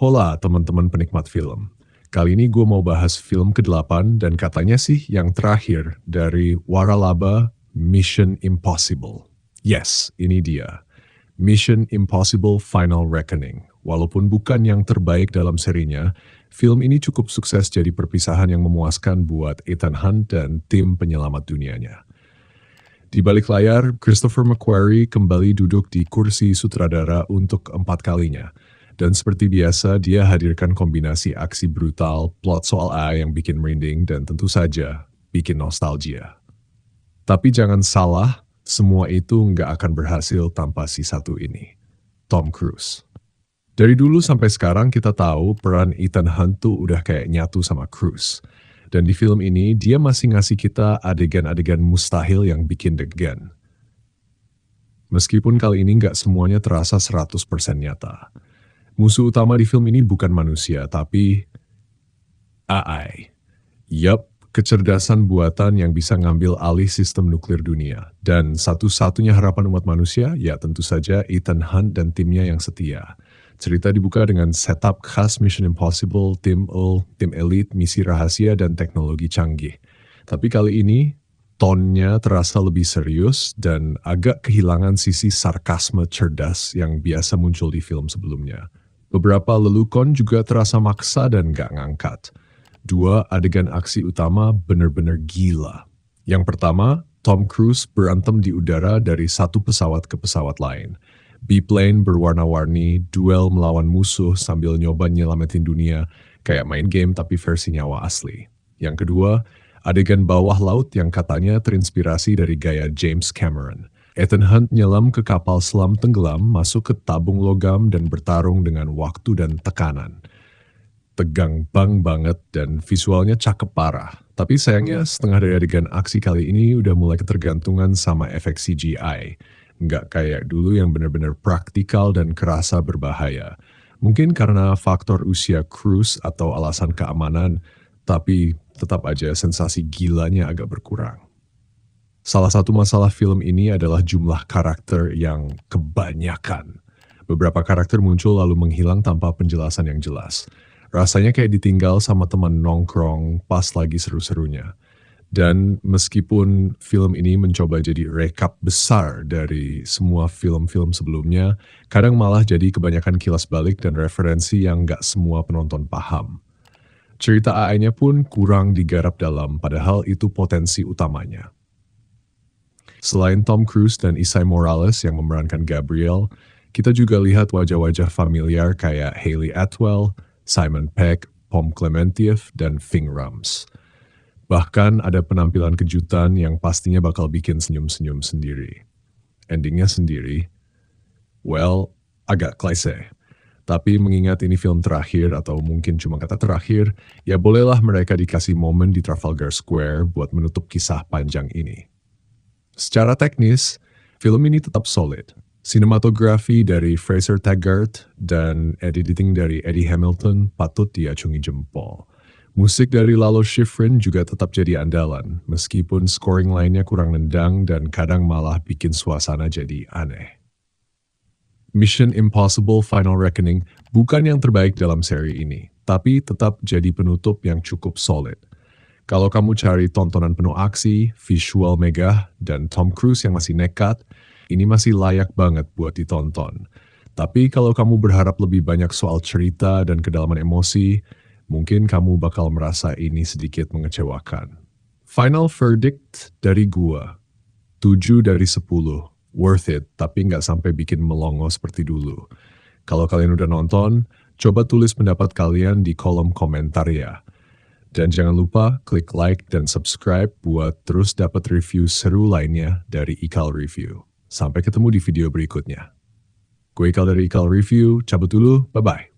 Hola teman-teman penikmat film. Kali ini gue mau bahas film ke-8 dan katanya sih yang terakhir dari waralaba Mission Impossible. Yes, ini dia. Mission Impossible Final Reckoning. Walaupun bukan yang terbaik dalam serinya, film ini cukup sukses jadi perpisahan yang memuaskan buat Ethan Hunt dan tim penyelamat dunianya. Di balik layar, Christopher McQuarrie kembali duduk di kursi sutradara untuk 4 kalinya. Dan seperti biasa, dia hadirkan kombinasi aksi brutal, plot soal A yang bikin merinding, dan tentu saja bikin nostalgia. Tapi jangan salah, semua itu nggak akan berhasil tanpa si satu ini, Tom Cruise. Dari dulu sampai sekarang kita tahu peran Ethan Hunt tuh udah kayak nyatu sama Cruise. Dan di film ini, dia masih ngasih kita adegan-adegan mustahil yang bikin deg-degan. Meskipun kali ini nggak semuanya terasa 100% nyata. Musuh utama di film ini bukan manusia, tapi AI. Yup, kecerdasan buatan yang bisa ngambil alih sistem nuklir dunia. Dan satu-satunya harapan umat manusia, ya tentu saja Ethan Hunt dan timnya yang setia. Cerita dibuka dengan setup khas Mission Impossible, tim elit, misi rahasia, dan teknologi canggih. Tapi kali ini, tonnya terasa lebih serius dan agak kehilangan sisi sarkasme cerdas yang biasa muncul di film sebelumnya. Beberapa lelukon juga terasa maksa dan gak ngangkat. 2 adegan aksi utama bener-bener gila. Yang pertama, Tom Cruise berantem di udara dari satu pesawat ke pesawat lain. Biplane berwarna-warni, duel melawan musuh sambil nyoba nyelamatin dunia, kayak main game tapi versi nyawa asli. Yang kedua, adegan bawah laut yang katanya terinspirasi dari gaya James Cameron. Ethan Hunt nyelam ke kapal selam tenggelam, masuk ke tabung logam dan bertarung dengan waktu dan tekanan. Tegang banget dan visualnya cakep parah. Tapi sayangnya setengah dari adegan aksi kali ini udah mulai ketergantungan sama efek CGI. Nggak kayak dulu yang benar-benar praktikal dan kerasa berbahaya. Mungkin karena faktor usia Cruise atau alasan keamanan, tapi tetap aja sensasi gilanya agak berkurang. Salah satu masalah film ini adalah jumlah karakter yang kebanyakan. Beberapa karakter muncul lalu menghilang tanpa penjelasan yang jelas. Rasanya kayak ditinggal sama teman nongkrong pas lagi seru-serunya. Dan meskipun film ini mencoba jadi rekap besar dari semua film-film sebelumnya, kadang malah jadi kebanyakan kilas balik dan referensi yang nggak semua penonton paham. Cerita AI-nya pun kurang digarap dalam, padahal itu potensi utamanya. Selain Tom Cruise dan Isai Morales yang memerankan Gabriel, kita juga lihat wajah-wajah familiar kayak Hayley Atwell, Simon Pegg, Pom Klementieff, dan Ving Rhames. Bahkan ada penampilan kejutan yang pastinya bakal bikin senyum-senyum sendiri. Endingnya sendiri, well, agak klise. Tapi mengingat ini film terakhir atau mungkin cuma kata terakhir, ya bolehlah mereka dikasih momen di Trafalgar Square buat menutup kisah panjang ini. Secara teknis, film ini tetap solid. Sinematografi dari Fraser Taggart dan editing dari Eddie Hamilton patut diacungi jempol. Musik dari Lalo Schifrin juga tetap jadi andalan, meskipun scoring lainnya kurang nendang dan kadang malah bikin suasana jadi aneh. Mission Impossible Final Reckoning bukan yang terbaik dalam seri ini, tapi tetap jadi penutup yang cukup solid. Kalau kamu cari tontonan penuh aksi, visual megah, dan Tom Cruise yang masih nekat, ini masih layak banget buat ditonton. Tapi kalau kamu berharap lebih banyak soal cerita dan kedalaman emosi, mungkin kamu bakal merasa ini sedikit mengecewakan. Final verdict dari gua, 7 dari 10. Worth it, tapi nggak sampai bikin melongo seperti dulu. Kalau kalian udah nonton, coba tulis pendapat kalian di kolom komentar ya. Dan jangan lupa klik like dan subscribe buat terus dapat review seru lainnya dari Ikal Review. Sampai ketemu di video berikutnya. Gue Ikal dari Ikal Review, cabut dulu, bye-bye.